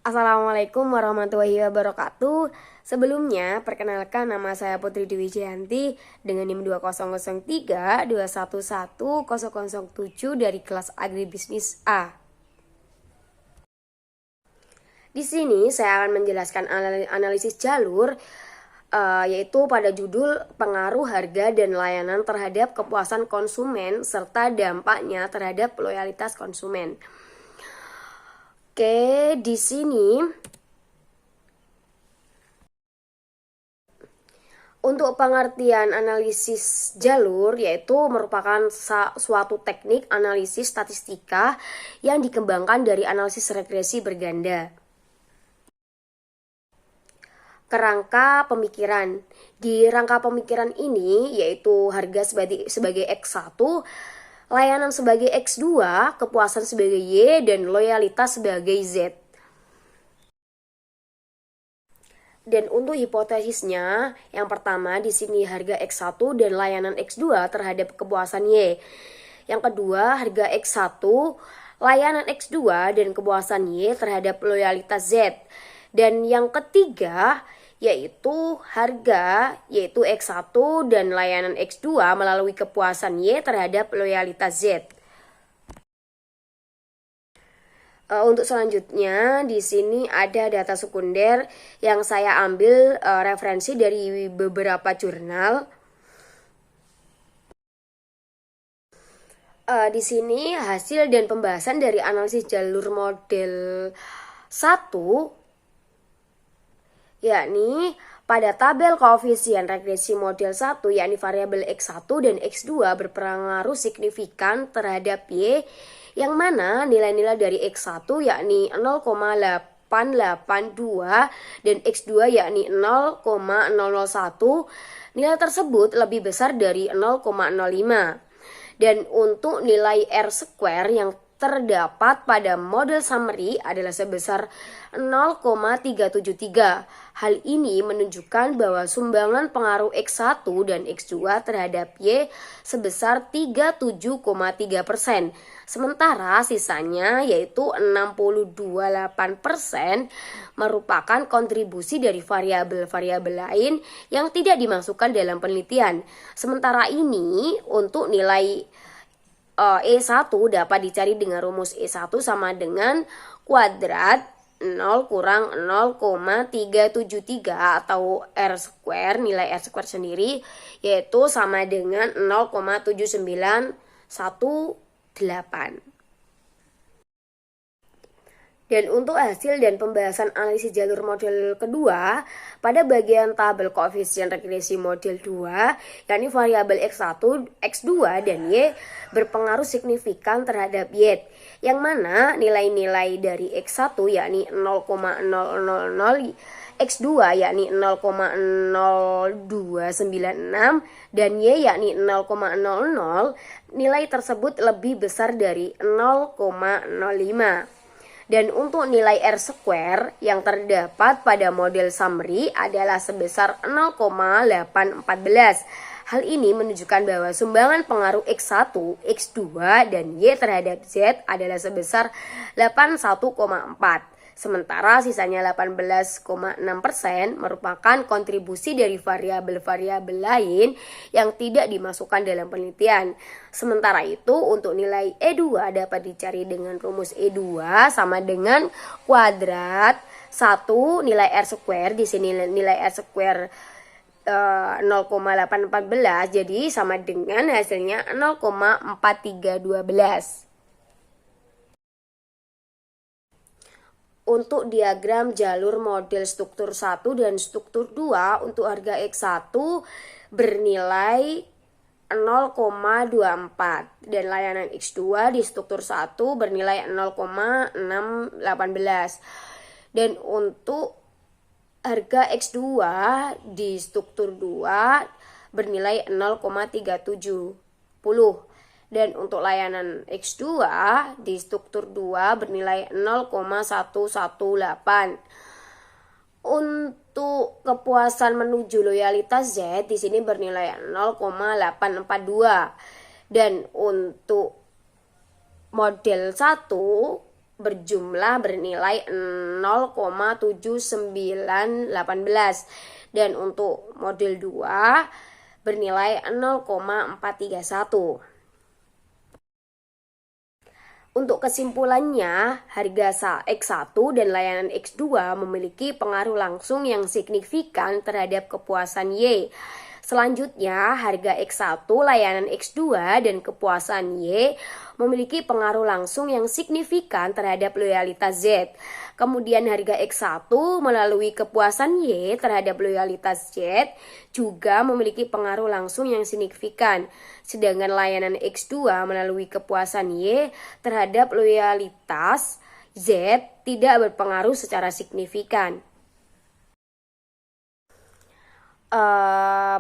Assalamualaikum warahmatullahi wabarakatuh. Sebelumnya, perkenalkan nama saya Putri Dewi Jayanti dengan NIM 2003 211 dari kelas Agribisnis A. Di sini saya akan menjelaskan analisis jalur yaitu pada judul pengaruh harga dan layanan terhadap kepuasan konsumen serta dampaknya terhadap loyalitas konsumen. Oke, di sini untuk pengertian analisis jalur yaitu merupakan suatu teknik analisis statistika yang dikembangkan dari analisis regresi berganda. Kerangka pemikiran. Di rangka pemikiran ini yaitu harga sebagai X1, layanan sebagai X2, kepuasan sebagai Y, dan loyalitas sebagai Z. Dan untuk hipotesisnya, yang pertama di sini harga X1 dan layanan X2 terhadap kepuasan Y. Yang kedua, harga X1, layanan X2 dan kepuasan Y terhadap loyalitas Z. Dan yang ketiga, yaitu harga yaitu X1 dan layanan X2 melalui kepuasan Y terhadap loyalitas Z. Untuk selanjutnya di sini ada data sekunder yang saya ambil referensi dari beberapa jurnal. Di sini hasil dan pembahasan dari analisis jalur model 1 yakni pada tabel koefisien regresi model 1 yakni variabel X1 dan X2 berpengaruh signifikan terhadap Y, yang mana nilai-nilai dari X1 yakni 0,882 dan X2 yakni 0,001. Nilai tersebut lebih besar dari 0,05. Dan untuk nilai R-square yang terdapat pada model summary adalah sebesar 0,373. Hal ini menunjukkan bahwa sumbangan pengaruh X1 dan X2 terhadap Y sebesar 37,3%. Sementara sisanya yaitu 60,28% merupakan kontribusi dari variabel-variabel lain yang tidak dimasukkan dalam penelitian. Sementara ini untuk nilai E1 dapat dicari dengan rumus E1 sama dengan kuadrat 0 kurang 0,373 atau R square, nilai R square sendiri yaitu sama dengan 0,7918. Dan untuk hasil dan pembahasan analisis jalur model kedua, pada bagian tabel koefisien regresi model 2, yakni variabel X1, X2, dan Y berpengaruh signifikan terhadap Y, yang mana nilai-nilai dari X1 yakni 0,000, X2 yakni 0,0296, dan Y yakni 0,00, nilai tersebut lebih besar dari 0,05. Dan untuk nilai R-square yang terdapat pada model summary adalah sebesar 0,814. Hal ini menunjukkan bahwa sumbangan pengaruh X1, X2, dan Y terhadap Z adalah sebesar 81,4. Sementara sisanya 18,6% merupakan kontribusi dari variabel-variabel lain yang tidak dimasukkan dalam penelitian. Sementara itu untuk nilai E2 dapat dicari dengan rumus E2 sama dengan kuadrat 1 nilai R square. Di sini nilai R square 0,814 jadi sama dengan hasilnya 0,4312. Untuk diagram jalur model struktur 1 dan struktur 2 untuk harga X1 bernilai 0,24 dan layanan X2 di struktur 1 bernilai 0,618. Dan untuk harga X2 di struktur 2 bernilai 0,370. Dan untuk layanan X2 di struktur 2 bernilai 0,118. Untuk kepuasan menuju loyalitas Z di sini bernilai 0,842. Dan untuk model 1 bernilai 0,7918 dan untuk model 2 bernilai 0,431. Untuk kesimpulannya, harga X1 dan layanan X2 memiliki pengaruh langsung yang signifikan terhadap kepuasan Y. Selanjutnya, harga X1, layanan X2, dan kepuasan Y memiliki pengaruh langsung yang signifikan terhadap loyalitas Z. Kemudian harga X1 melalui kepuasan Y terhadap loyalitas Z juga memiliki pengaruh langsung yang signifikan. Sedangkan layanan X2 melalui kepuasan Y terhadap loyalitas Z tidak berpengaruh secara signifikan.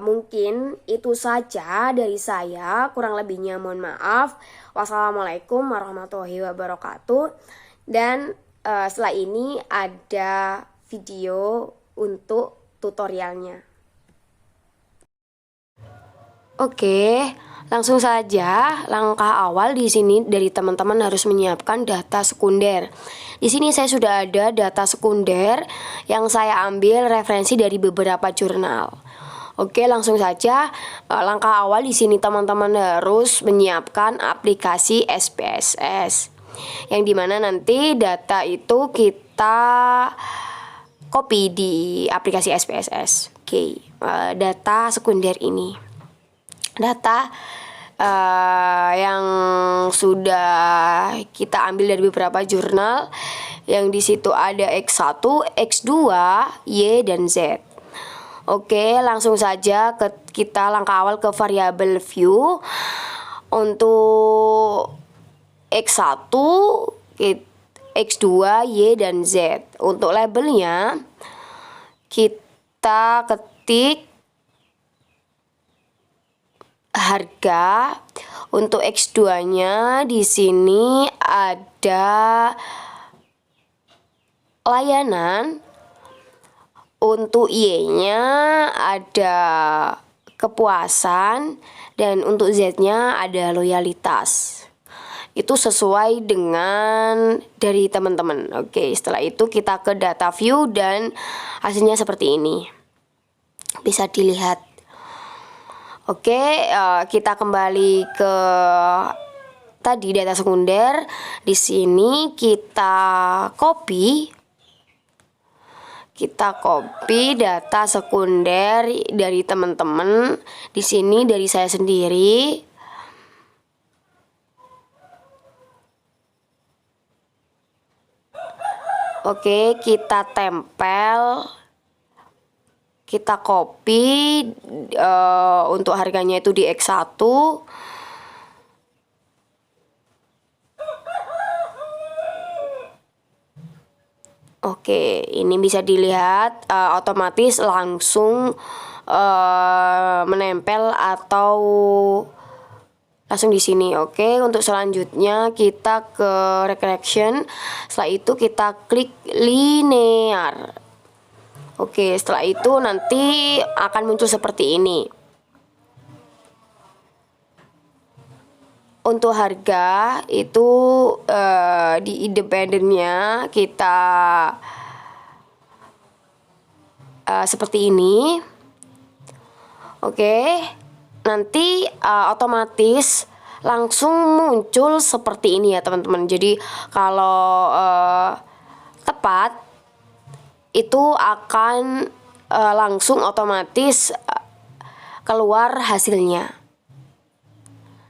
Mungkin itu saja dari saya, kurang lebihnya mohon maaf. Wassalamualaikum warahmatullahi wabarakatuh. Dan setelah ini ada video untuk tutorialnya. Oke, langsung saja. Langkah awal di sini dari teman-teman harus menyiapkan data sekunder. Di sini saya sudah ada data sekunder yang saya ambil referensi dari beberapa jurnal. Oke, langsung saja. Langkah awal di sini teman-teman harus menyiapkan aplikasi SPSS. Yang dimana nanti data itu kita copy di aplikasi SPSS. Oke, data sekunder ini. Data yang sudah kita ambil dari beberapa jurnal, yang di situ ada X1, X2, Y, dan Z. Oke, langsung saja kita langkah awal ke variabel view. Untuk X1, X2, Y, dan Z. Untuk labelnya kita ketik harga. Untuk X2-nya di sini ada layanan. Untuk Y-nya ada kepuasan, dan untuk Z-nya ada loyalitas. Itu sesuai dengan dari teman-teman. Oke, setelah itu kita ke data view dan hasilnya seperti ini. Bisa dilihat. Oke, kita kembali ke tadi data sekunder. Di sini kita copy data sekunder dari teman-teman. Di sini dari saya sendiri. Oke, kita tempel. Kita copy untuk harganya itu di X1. Oke, ini bisa dilihat otomatis langsung menempel atau langsung di sini. Oke, untuk selanjutnya kita ke regression. Setelah itu kita klik linear. Oke, setelah itu nanti akan muncul seperti ini. Untuk harga itu di independennya kita seperti ini. Oke, nanti otomatis langsung muncul seperti ini ya teman-teman. Jadi kalau tepat itu akan langsung otomatis keluar hasilnya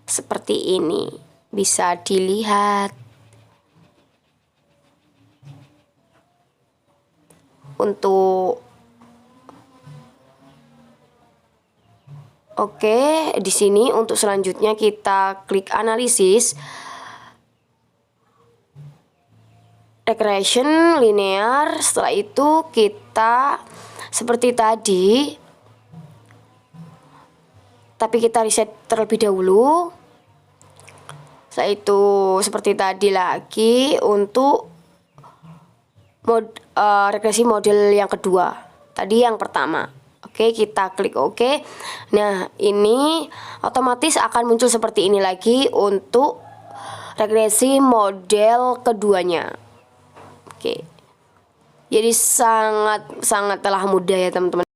seperti ini, bisa dilihat. Untuk oke, di sini untuk selanjutnya kita klik analisis. Regression linear. Setelah itu kita seperti tadi, tapi kita reset terlebih dahulu. Setelah itu seperti tadi lagi untuk regresi model yang kedua. Tadi yang pertama. Oke, kita klik OK. Nah, ini otomatis akan muncul seperti ini lagi untuk regresi model keduanya. Oke. Jadi sangat telah mudah ya teman-teman.